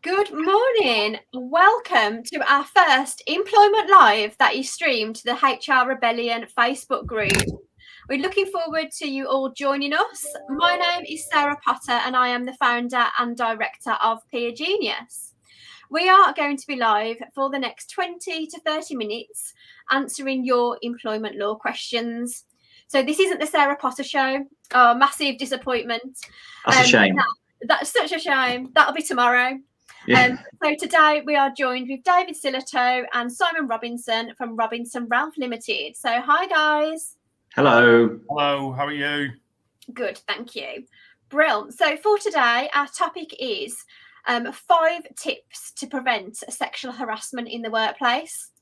Good morning. Welcome to our first Employment Live that is streamed to the HR Rebellion Facebook group. We're looking forward to you all joining us. My name is Sarah Potter and I am the founder and director of Peer Genius. We are going to be live for the next 20 to 30 minutes answering your employment law questions. So this isn't the Sarah Potter show. Oh, massive disappointment. That's a shame. That's such a shame. That'll be tomorrow. Yeah. So today we are joined with David Silito and Simon Robinson from Robinson Ralph Ltd. So hi guys. Hello. Hello, how are you? Good, thank you. Brilliant. So for today, our topic is 5 tips to prevent sexual harassment in the workplace.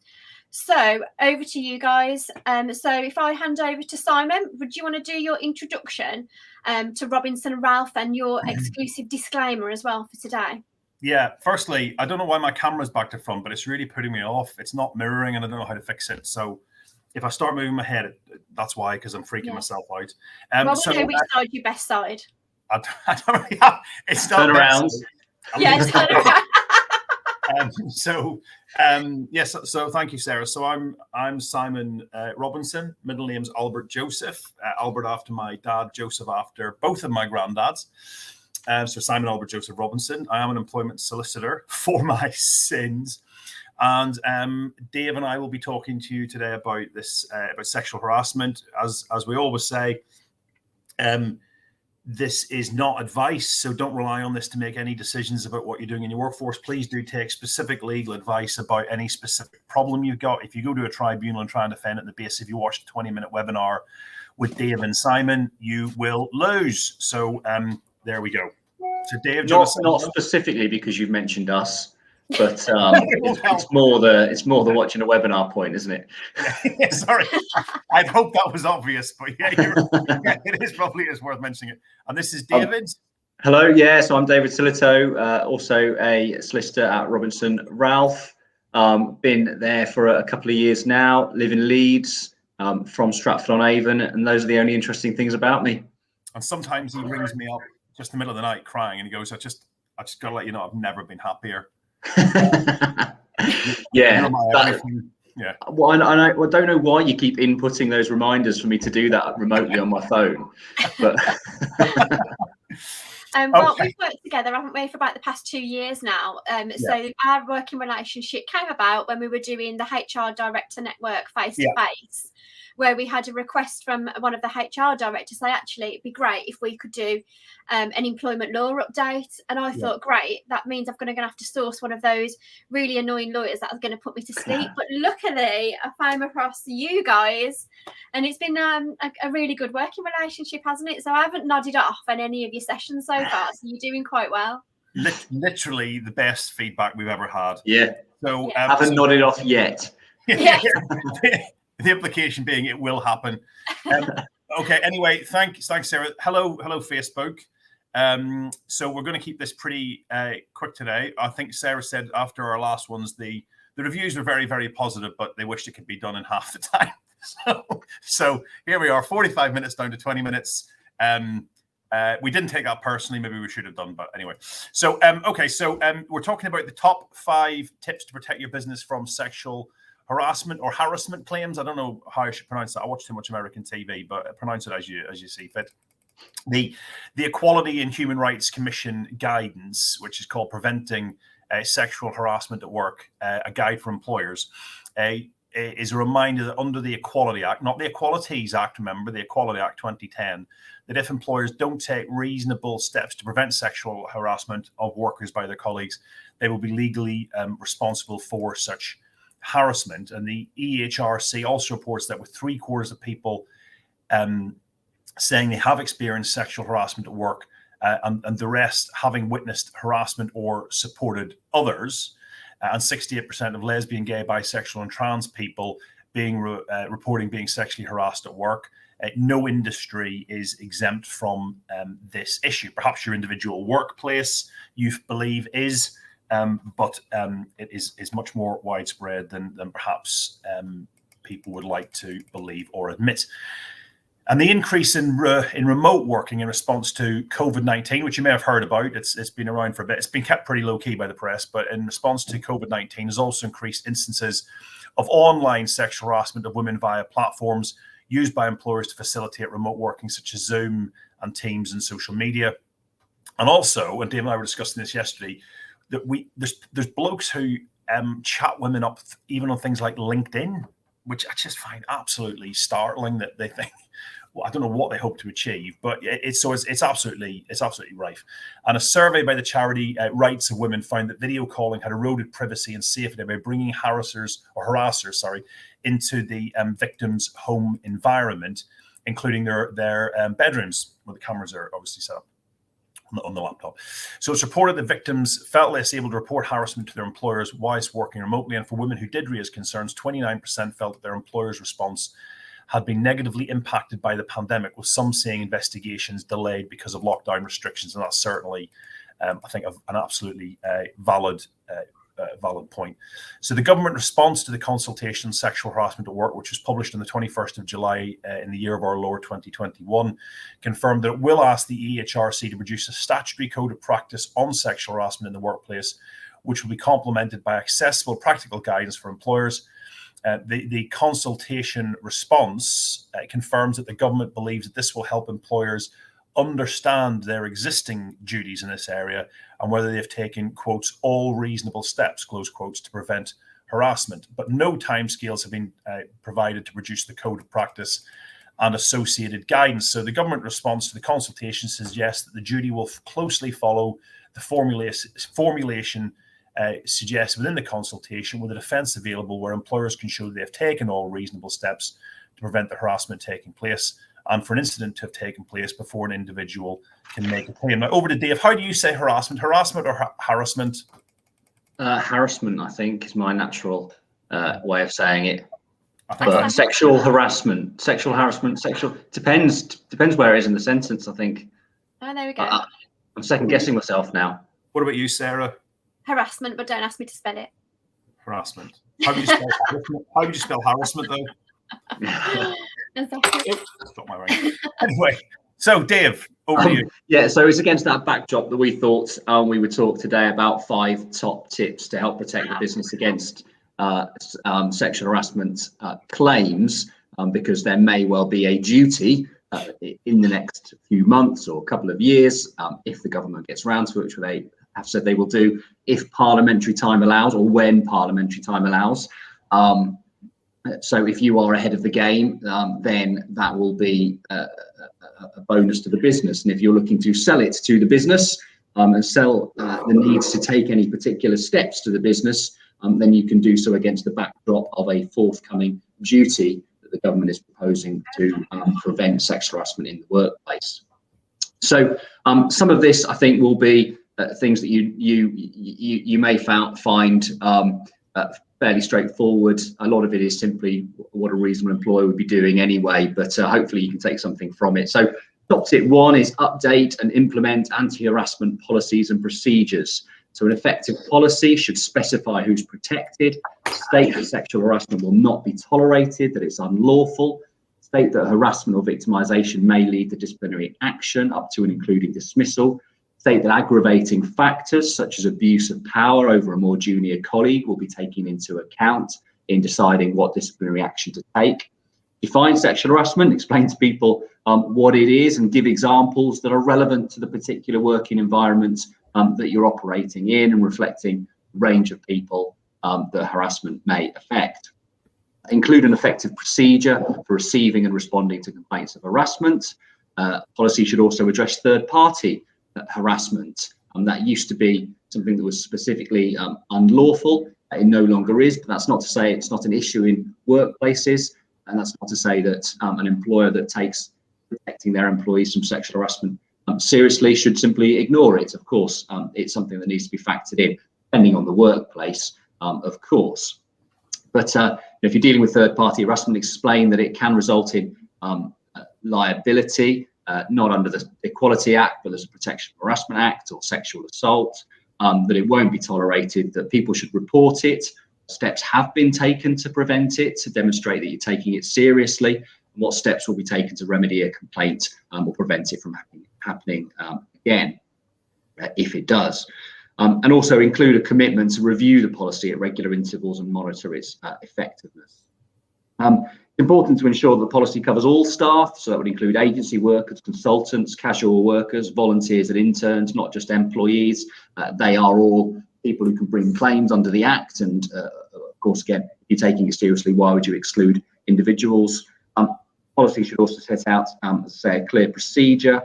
So over to you guys. So if I hand over to Simon, would you want to do your introduction to Robinson Ralph and your exclusive disclaimer as well for today? Yeah, firstly, I don't know why my camera's back to front, but it's really putting me off. It's not mirroring and I don't know how to fix it. So if I start moving my head, that's why, because I'm freaking myself out. Well, we know which side your best side. I don't really have, it's not turn around. Yes, turn around. Yes, so thank you, Sarah. So I'm Simon Robinson. Middle name's Albert Joseph. Albert after my dad, Joseph after both of my granddads. So Simon Albert Joseph Robinson. I am an employment solicitor for my sins. And Dave and I will be talking to you today about this, about sexual harassment. As we always say, this is not advice, so don't rely on this to make any decisions about what you're doing in your workforce. Please do take specific legal advice about any specific problem you've got. If you go to a tribunal and try and defend it on the basis if you watch the 20-minute webinar with Dave and Simon, you will lose. So there we go. So Dave, not specifically because you've mentioned us, but it's more the watching a webinar point, isn't it? Yeah, sorry, I'd hope that was obvious, but yeah, it is probably worth mentioning it. And this is David. Hello, yeah, so I'm David Silito, also a solicitor at Robinson Ralph. Been there for a couple of years now. Live in Leeds, from Stratford-on-Avon, and those are the only interesting things about me. And sometimes he rings me up just in the middle of the night crying, and he goes, "I just got to let you know, I've never been happier." Yeah. Yeah. Well, I don't know why you keep inputting those reminders for me to do that remotely on my phone, but. Well, we've worked together, haven't we, for about the past 2 years now. So our working relationship came about when we were doing the HR Director Network face-to-face, where we had a request from one of the HR directors say, actually, it'd be great if we could do an employment law update. And I thought, great, that means I'm going to have to source one of those really annoying lawyers that are going to put me to sleep. But luckily, I came across you guys, and it's been a really good working relationship, hasn't it? So I haven't nodded off on any of your sessions so far, so you're doing quite well. Literally the best feedback we've ever had. Yeah. So haven't nodded off yet. Yeah. The implication being it will happen. Okay. Anyway, thanks, Sarah. Hello, Facebook. So we're going to keep this pretty quick today. I think Sarah said after our last ones, the reviews were very, very positive, but they wished it could be done in half the time. So here we are, 45 minutes down to 20 minutes. We didn't take that personally. Maybe we should have done, but anyway. So okay. So we're talking about the top 5 tips to protect your business from sexual harassment or harassment claims. I don't know how I should pronounce that. I watch too much American TV, but pronounce it as you see fit. The Equality and Human Rights Commission guidance, which is called Preventing Sexual Harassment at Work, a guide for employers, is a reminder that under the Equality Act, not the Equalities Act, remember, the Equality Act 2010, that if employers don't take reasonable steps to prevent sexual harassment of workers by their colleagues, they will be legally responsible for such harassment. And the EHRC also reports that with 3/4 of people saying they have experienced sexual harassment at work, and the rest having witnessed harassment or supported others, and 68% of lesbian, gay, bisexual, and trans people being reporting being sexually harassed at work. No industry is exempt from this issue. Perhaps your individual workplace, you believe, is. But it is much more widespread than perhaps people would like to believe or admit. And the increase in remote working in response to COVID-19, which you may have heard about, it's been around for a bit. It's been kept pretty low key by the press, but in response to COVID-19 has also increased instances of online sexual harassment of women via platforms used by employers to facilitate remote working, such as Zoom and Teams and social media. And also, and Dave and I were discussing this yesterday, that there's blokes who chat women up even on things like LinkedIn, which I just find absolutely startling that they think, well, I don't know what they hope to achieve, but it's absolutely rife. And a survey by the charity Rights of Women found that video calling had eroded privacy and safety by bringing harassers into the victim's home environment, including their bedrooms where the cameras are obviously set up on the laptop. So it's reported that victims felt less able to report harassment to their employers whilst working remotely. And for women who did raise concerns, 29% felt that their employer's response had been negatively impacted by the pandemic, with some seeing investigations delayed because of lockdown restrictions. And that's certainly, I think, an absolutely valid point. So the government response to the consultation on sexual harassment at work, which was published on the 21st of July in the year of our Lord 2021, confirmed that it will ask the EHRC to produce a statutory code of practice on sexual harassment in the workplace, which will be complemented by accessible practical guidance for employers. The consultation response confirms that the government believes that this will help employers understand their existing duties in this area and whether they've taken, quotes, all reasonable steps, close quotes, to prevent harassment. But no timescales have been provided to produce the code of practice and associated guidance. So the government response to the consultation suggests that the duty will closely follow the formulation suggests within the consultation, with a defence available where employers can show they have taken all reasonable steps to prevent the harassment taking place, and for an incident to have taken place before an individual can make a claim. Now, over to Dave. How do you say harassment? Harassment or harassment? Harassment, I think, is my natural way of saying it. But sexual harassment, depends where it is in the sentence, I think. Oh, there we go. I'm second guessing myself now. What about you, Sarah? Harassment, but don't ask me to spell it. Harassment. How do you spell harassment? How do you spell harassment, though? Got my right. Anyway, so Dave, over to you. Yeah, so it's against that backdrop that we thought we would talk today about 5 top tips to help protect the business against sexual harassment claims, because there may well be a duty in the next few months or couple of years, if the government gets around to it, which they have said they will do, if parliamentary time allows, or when parliamentary time allows. So if you are ahead of the game, then that will be a bonus to the business. And if you're looking to sell it to the business and sell the needs to take any particular steps to the business, then you can do so against the backdrop of a forthcoming duty that the government is proposing to prevent sexual harassment in the workplace. So some of this, I think, will be things that you may find fairly straightforward. A lot of it is simply what a reasonable employer would be doing anyway, but hopefully you can take something from it. So top tip 1 is update and implement anti-harassment policies and procedures. So an effective policy should specify who's protected, state that sexual harassment will not be tolerated, that it's unlawful, state that harassment or victimization may lead to disciplinary action up to and including dismissal, state that aggravating factors such as abuse of power over a more junior colleague will be taken into account in deciding what disciplinary action to take. Define sexual harassment, explain to people what it is, and give examples that are relevant to the particular working environment that you're operating in and reflecting the range of people that harassment may affect. Include an effective procedure for receiving and responding to complaints of harassment. Policy should also address third-party harassment. That used to be something that was specifically unlawful. It no longer is, but that's not to say it's not an issue in workplaces, and that's not to say that an employer that takes protecting their employees from sexual harassment seriously should simply ignore it. Of course, it's something that needs to be factored in, depending on the workplace, of course. But if you're dealing with third-party harassment, explain that it can result in liability, not under the Equality Act, but there's a Protection of Harassment Act or sexual assault, that it won't be tolerated, that people should report it. Steps have been taken to prevent it, to demonstrate that you're taking it seriously, what steps will be taken to remedy a complaint or prevent it from happening again, if it does. And also include a commitment to review the policy at regular intervals and monitor its effectiveness. It's important to ensure that the policy covers all staff, so that would include agency workers, consultants, casual workers, volunteers and interns, not just employees. They are all people who can bring claims under the Act, and of course, again, if you're taking it seriously, why would you exclude individuals? Policy should also set out, as I say, a clear procedure.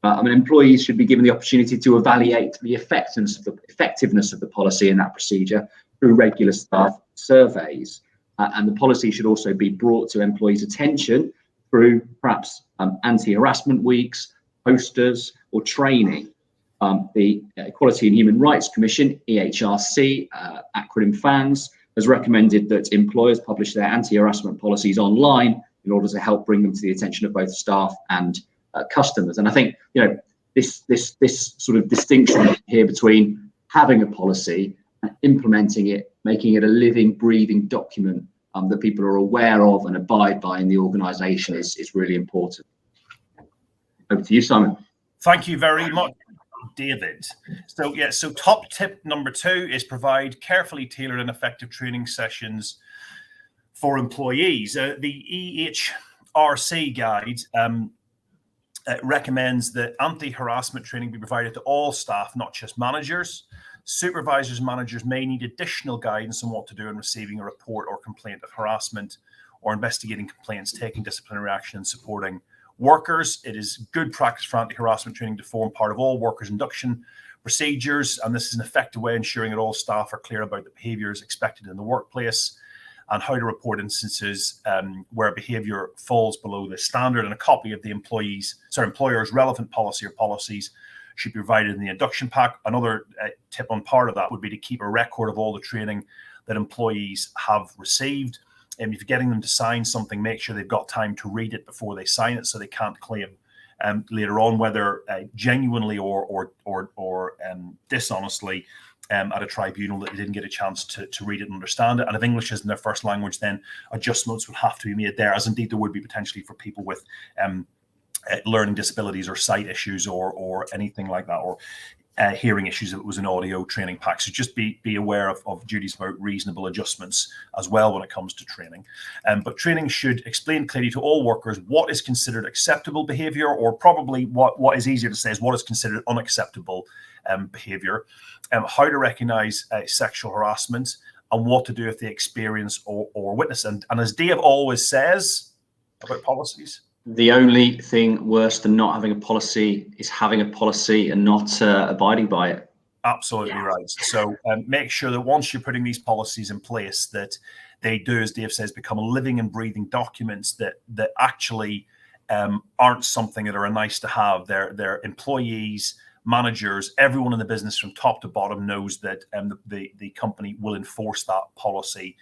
Employees should be given the opportunity to evaluate the effectiveness of the policy and that procedure through regular staff surveys. And the policy should also be brought to employees' attention through perhaps anti-harassment weeks, posters, or training. The Equality and Human Rights Commission, EHRC, acronym fans, has recommended that employers publish their anti-harassment policies online in order to help bring them to the attention of both staff and customers. And I think, this sort of distinction here between having a policy and implementing it, making it a living, breathing document that people are aware of and abide by in the organisation is really important. Over to you, Simon. Thank you very much, David. So top tip number 2 is provide carefully tailored and effective training sessions for employees. The EHRC guide recommends that anti-harassment training be provided to all staff, not just managers. Supervisors and managers may need additional guidance on what to do in receiving a report or complaint of harassment or investigating complaints, taking disciplinary action, and supporting workers. It is good practice for anti-harassment training to form part of all workers' induction procedures, and this is an effective way of ensuring that all staff are clear about the behaviours expected in the workplace and how to report instances where behaviour falls below the standard. And a copy of the employer's relevant policy or policies should be provided in the induction pack. Another tip on part of that would be to keep a record of all the training that employees have received. And if you're getting them to sign something, make sure they've got time to read it before they sign it, so they can't claim later on, whether genuinely or dishonestly, at a tribunal, that they didn't get a chance to read it and understand it. And if English isn't their first language, then adjustments would have to be made there, as indeed there would be potentially for people with learning disabilities or sight issues or anything like that, or hearing issues if it was an audio training pack. So just be aware of duties about reasonable adjustments as well when it comes to training. But training should explain clearly to all workers what is considered acceptable behaviour, or probably what is easier to say is what is considered unacceptable behaviour, how to recognise sexual harassment, and what to do if they experience or witness. And as Dave always says about policies, the only thing worse than not having a policy is having a policy and not abiding by it. Absolutely right. So make sure that once you're putting these policies in place, that they do, as Dave says, become living and breathing documents that actually aren't something that are a nice to have. They're employees, managers, everyone in the business from top to bottom knows that the company will enforce that policy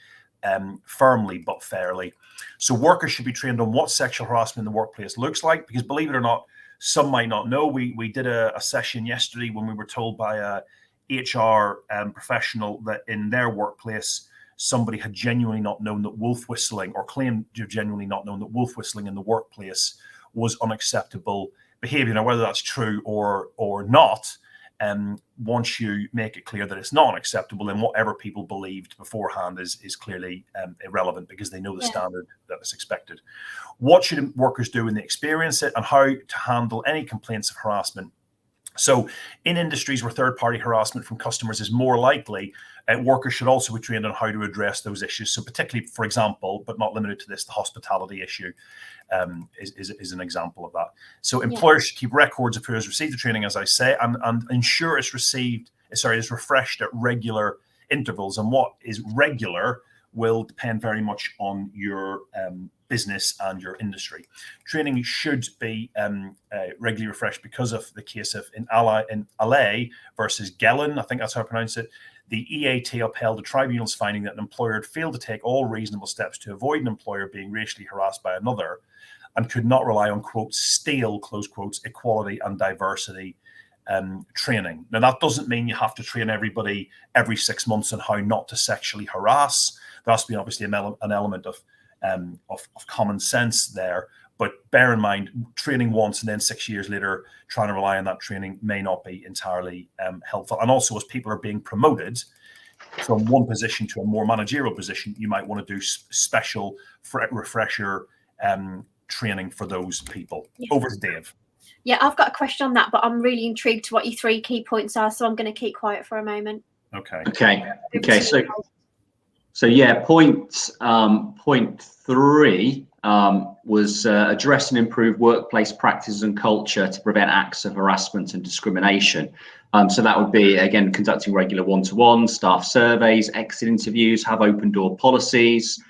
firmly but fairly. So workers should be trained on what sexual harassment in the workplace looks like, because believe it or not, some might not know. We did a session yesterday when we were told by a HR professional that in their workplace, somebody had genuinely not known that wolf whistling, or claimed to have genuinely not known that wolf whistling in the workplace was unacceptable behavior. Now, whether that's true or not, once you make it clear that it's not acceptable, then whatever people believed beforehand is clearly irrelevant, because they know the standard that is expected. What should workers do when they experience it, and how to handle any complaints of harassment? So in industries where third-party harassment from customers is more likely, workers should also be trained on how to address those issues. So particularly, for example, but not limited to this, the hospitality issue is an example of that. So employers should keep records of who has received the training, as I say, and ensure it's refreshed at regular intervals. And what is regular will depend very much on your business and your industry. Training should be regularly refreshed because of the case of in LA versus Gellin, I think that's how I pronounce it. The EAT upheld the tribunal's finding that an employer had failed to take all reasonable steps to avoid an employer being racially harassed by another, and could not rely on, quote, stale, close quotes, equality and diversity training. Now, that doesn't mean you have to train everybody every 6 months on how not to sexually harass. There has to be obviously an element of of common sense there. But bear in mind, training once and then 6 years later, trying to rely on that training may not be entirely helpful. And also, as people are being promoted from one position to a more managerial position, you might want to do special refresher training for those people. Yeah. Over to Dave. Yeah, I've got a question on that, but I'm really intrigued to what your 3 key points are, so I'm going to keep quiet for a moment. Okay. So yeah, point 3 was address and improve workplace practices and culture to prevent acts of harassment and discrimination. So that would be, again, conducting regular one-to-one staff surveys, exit interviews, have open door policies.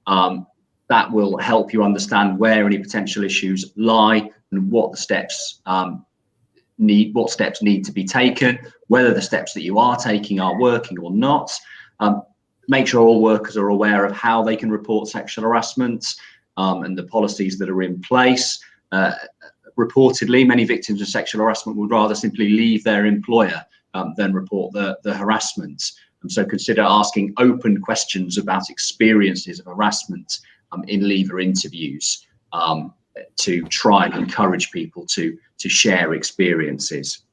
That will help you understand where any potential issues lie and what the steps need to be taken, whether the steps that you are taking are working or not. Make sure all workers are aware of how they can report sexual harassment and the policies that are in place. Reportedly, many victims of sexual harassment would rather simply leave their employer than report the harassment. And so consider asking open questions about experiences of harassment in leaver interviews to try and encourage people to share experiences.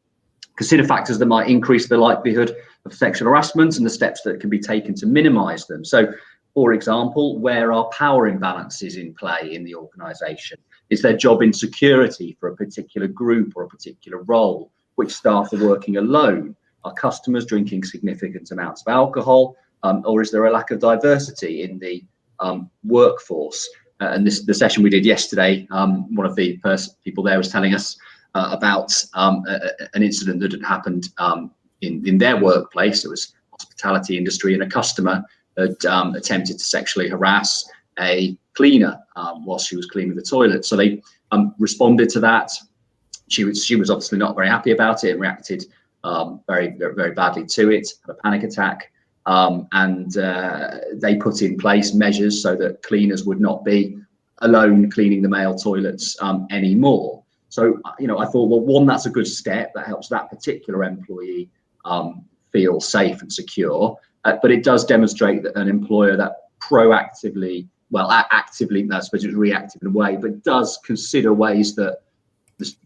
Consider factors that might increase the likelihood of sexual harassment and the steps that can be taken to minimize them. So, for example, where are power imbalances in play in the organization? Is there job insecurity for a particular group or a particular role? Which staff are working alone? Are customers drinking significant amounts of alcohol? Or is there a lack of diversity in the workforce? And the session we did yesterday, one of the people there was telling us about an incident that had happened in their workplace. It was hospitality industry, and a customer had attempted to sexually harass a cleaner whilst she was cleaning the toilet. So they responded to that. She was obviously not very happy about it and reacted very, very badly to it, had a panic attack. And they put in place measures so that cleaners would not be alone cleaning the male toilets anymore. So, I thought, well, one, that's a good step that helps that particular employee feel safe and secure. But it does demonstrate that an employer that proactively, actively, I suppose it's reactive in a way, but does consider ways that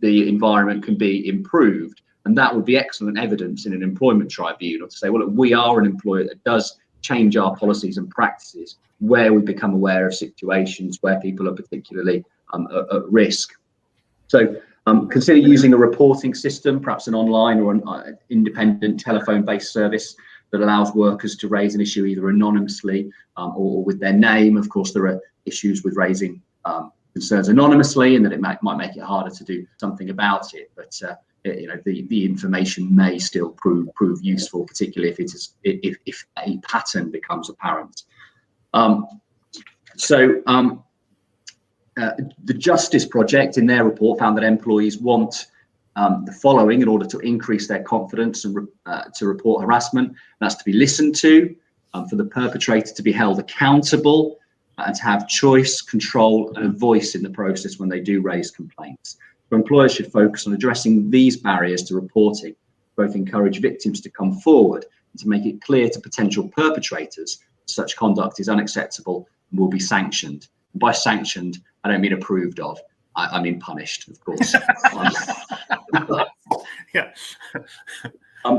the environment can be improved. And that would be excellent evidence in an employment tribunal to say, well, look, we are an employer that does change our policies and practices where we become aware of situations where people are particularly at risk. So consider using a reporting system, perhaps an online or an independent telephone-based service that allows workers to raise an issue either anonymously or with their name. Of course, there are issues with raising concerns anonymously, and that it might make it harder to do something about it. But the information may still prove useful, particularly if a pattern becomes apparent. The Justice Project in their report found that employees want the following in order to increase their confidence and to report harassment. That's to be listened to, for the perpetrator to be held accountable, and to have choice, control, and a voice in the process when they do raise complaints. So employers should focus on addressing these barriers to reporting, both encourage victims to come forward and to make it clear to potential perpetrators such conduct is unacceptable and will be sanctioned. And by sanctioned, I don't mean approved of. I mean punished, of course. Yeah.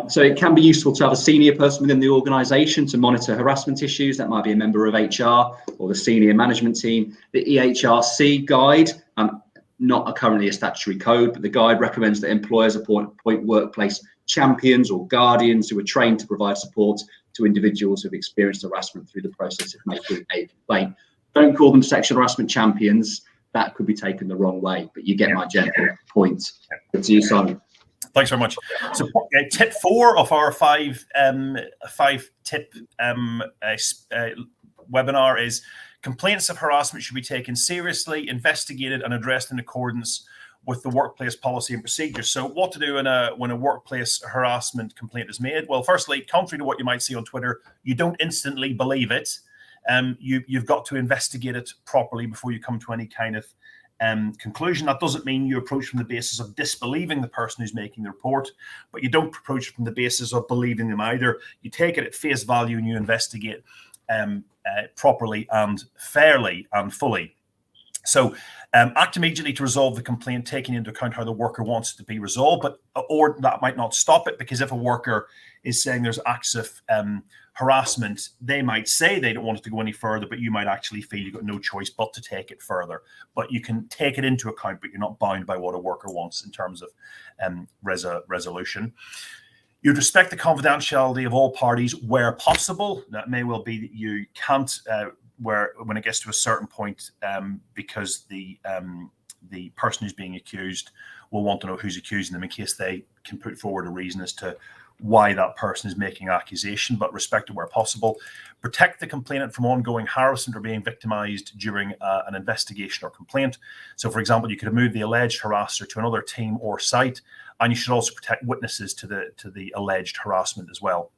So it can be useful to have a senior person within the organisation to monitor harassment issues. That might be a member of HR or the senior management team. The EHRC guide, not currently a statutory code, but the guide recommends that employers appoint workplace champions or guardians who are trained to provide support to individuals who've experienced harassment through the process of making a complaint. Don't call them sexual harassment champions. That could be taken the wrong way, but you get my general point. Good to you, Simon. Thanks very much. So tip 4 of our five tip webinar is complaints of harassment should be taken seriously, investigated and addressed in accordance with the workplace policy and procedures. So what to do when a workplace harassment complaint is made? Well, firstly, contrary to what you might see on Twitter, you don't instantly believe it. You've got to investigate it properly before you come to any kind of conclusion. That doesn't mean you approach from the basis of disbelieving the person who's making the report, but you don't approach from the basis of believing them either. You take it at face value and you investigate properly and fairly and fully. So act immediately to resolve the complaint, taking into account how the worker wants it to be resolved, or that might not stop it, because if a worker is saying there's acts of harassment, they might say they don't want it to go any further, but you might actually feel you've got no choice but to take it further. But you can take it into account, but you're not bound by what a worker wants in terms of resolution. You'd respect the confidentiality of all parties where possible. That may well be that you can't when it gets to a certain point, because the person who's being accused will want to know who's accusing them in case they can put forward a reason as to why that person is making an accusation, but respect it where possible. Protect the complainant from ongoing harassment or being victimized during an investigation or complaint. So, for example, you could have moved the alleged harasser to another team or site, and you should also protect witnesses to the alleged harassment as well.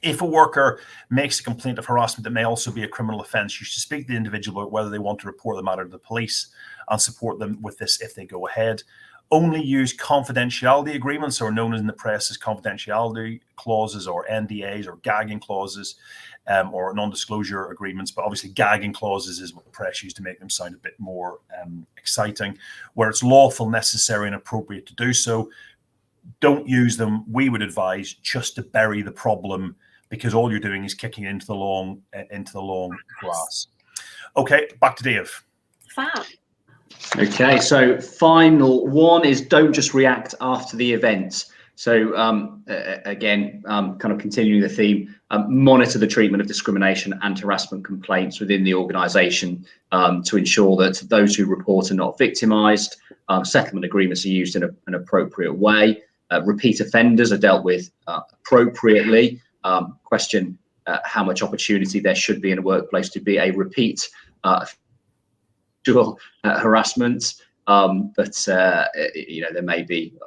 If a worker makes a complaint of harassment that may also be a criminal offence, you should speak to the individual about whether they want to report the matter to the police and support them with this if they go ahead. Only use confidentiality agreements, or known in the press as confidentiality clauses, or NDAs, or gagging clauses, or non-disclosure agreements. But obviously gagging clauses is what the press used to make them sound a bit more exciting, where it's lawful, necessary and appropriate to do so. Don't use them, we would advise, just to bury the problem, because all you're doing is kicking it into the long grass. Okay, back to Dave. Fab. Okay, so final one is don't just react after the event. So again, kind of continuing the theme, monitor the treatment of discrimination and harassment complaints within the organisation to ensure that those who report are not victimised. Settlement agreements are used in an appropriate way. Repeat offenders are dealt with appropriately. Question how much opportunity there should be in a workplace to be a repeat harassment, but you know,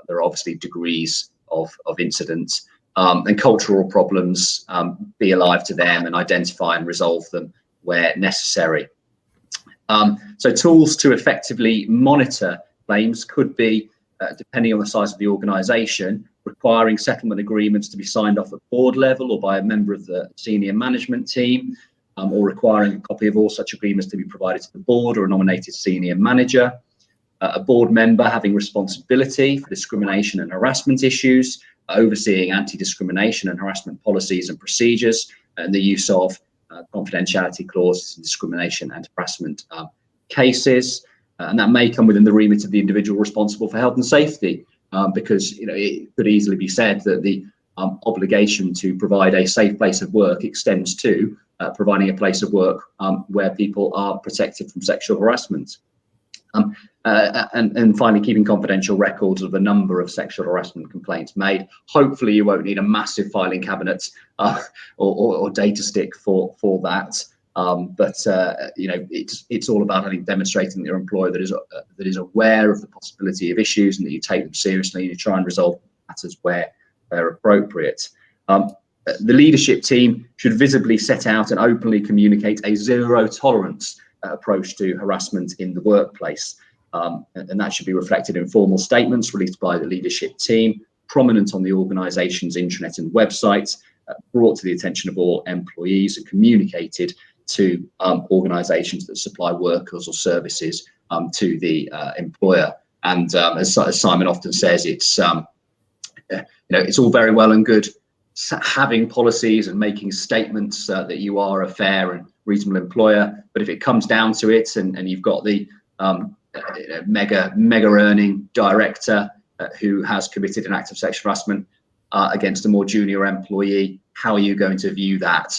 there are obviously degrees of incidents, and cultural problems, be alive to them and identify and resolve them where necessary. So tools to effectively monitor claims could be, depending on the size of the organisation, requiring settlement agreements to be signed off at board level or by a member of the senior management team, or requiring a copy of all such agreements to be provided to the board or a nominated senior manager. A board member having responsibility for discrimination and harassment issues, overseeing anti-discrimination and harassment policies and procedures, and the use of confidentiality clauses in discrimination and harassment cases. And that may come within the remit of the individual responsible for health and safety, because you know, it could easily be said that the obligation to provide a safe place of work extends to providing a place of work where people are protected from sexual harassment. And finally, keeping confidential records of the number of sexual harassment complaints made. Hopefully you won't need a massive filing cabinet or data stick for that. But you know, it's all about, I think, demonstrating that your employer that is aware of the possibility of issues and that you take them seriously and you try and resolve matters where they're appropriate. The leadership team should visibly set out and openly communicate a zero tolerance approach to harassment in the workplace. And that should be reflected in formal statements released by the leadership team, prominent on the organisation's intranet and website, brought to the attention of all employees and communicated to organisations that supply workers or services to the employer. And as Simon often says, it's you know, it's all very well and good having policies and making statements that you are a fair and reasonable employer, but if it comes down to it, and you've got the mega earning director who has committed an act of sexual harassment against a more junior employee, how are you going to view that?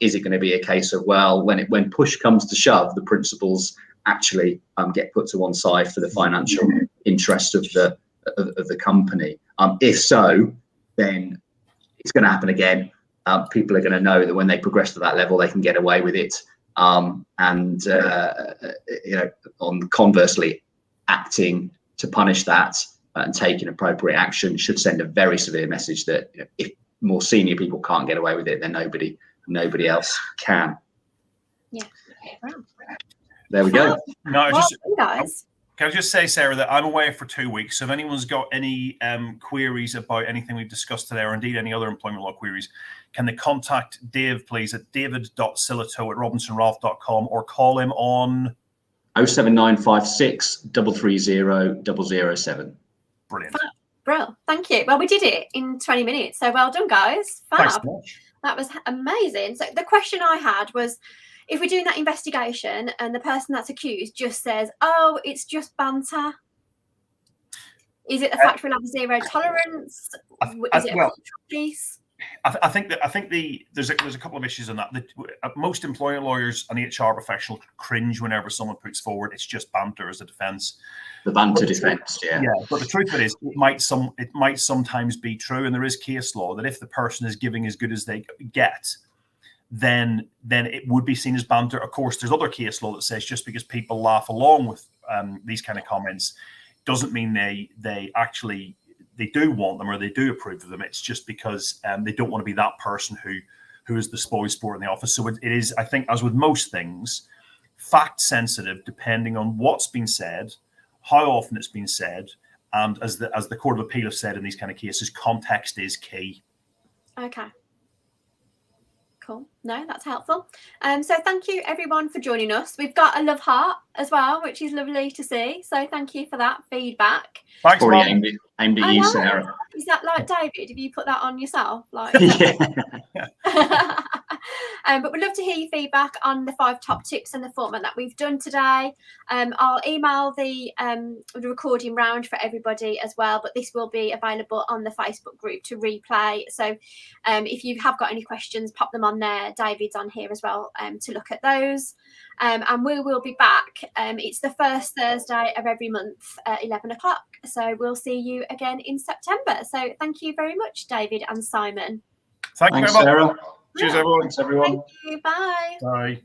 Is it going to be a case of, well, when push comes to shove, the principles actually get put to one side for the financial interest of the company? If so, then it's going to happen again. People are going to know that when they progress to that level, they can get away with it. And you know, conversely, acting to punish that and taking appropriate action should send a very severe message that, you know, if more senior people can't get away with it, then nobody else can. Yeah. There we go. No, well, guys. Can I just say, Sarah, that I'm away for 2 weeks. So if anyone's got any queries about anything we've discussed today, or indeed any other employment law queries, can they contact Dave, please, at david.silito@robinsonralph.com, or call him on 07956 330 007. Brilliant. Bro, thank you. Well, we did it in 20 minutes. So well done, guys. Fab. Thanks so much. That was amazing. So the question I had was, if we're doing that investigation and the person that's accused just says, oh, it's just banter, is it the fact we'll have zero tolerance? Is it a cultural piece? I think there's a couple of issues on that. Most employment lawyers and HR professionals cringe whenever someone puts forward it's just banter as a defence. The banter defence, yeah. But the truth of it is, it might sometimes be true, and there is case law that if the person is giving as good as they get, then it would be seen as banter. Of course, there's other case law that says just because people laugh along with these kind of comments doesn't mean they do want them or they do approve of them. It's just because they don't want to be that person who is the spoil sport in the office. So it is, I think, as with most things, fact sensitive, depending on what's been said, how often it's been said, and as the Court of Appeal have said in these kind of cases, context is key. Okay. Cool. No, that's helpful. So thank you everyone for joining us. We've got a love heart as well, which is lovely to see. So thank you for that feedback. Thanks, Mom. Aimed at you, Sarah. Is that like David? Have you put that on yourself? Like, Yeah. But we'd love to hear your feedback on the 5 top tips and the format that we've done today. I'll email the recording round for everybody as well, but this will be available on the Facebook group to replay. So if you have got any questions, pop them on there. David's on here as well to look at those. And we will be back. It's the first Thursday of every month at 11 o'clock. So we'll see you again in September. So thank you very much, David and Simon. Thank you very much. Sarah. Cheers, everyone. Thanks, everyone. Thank you. Bye. Bye.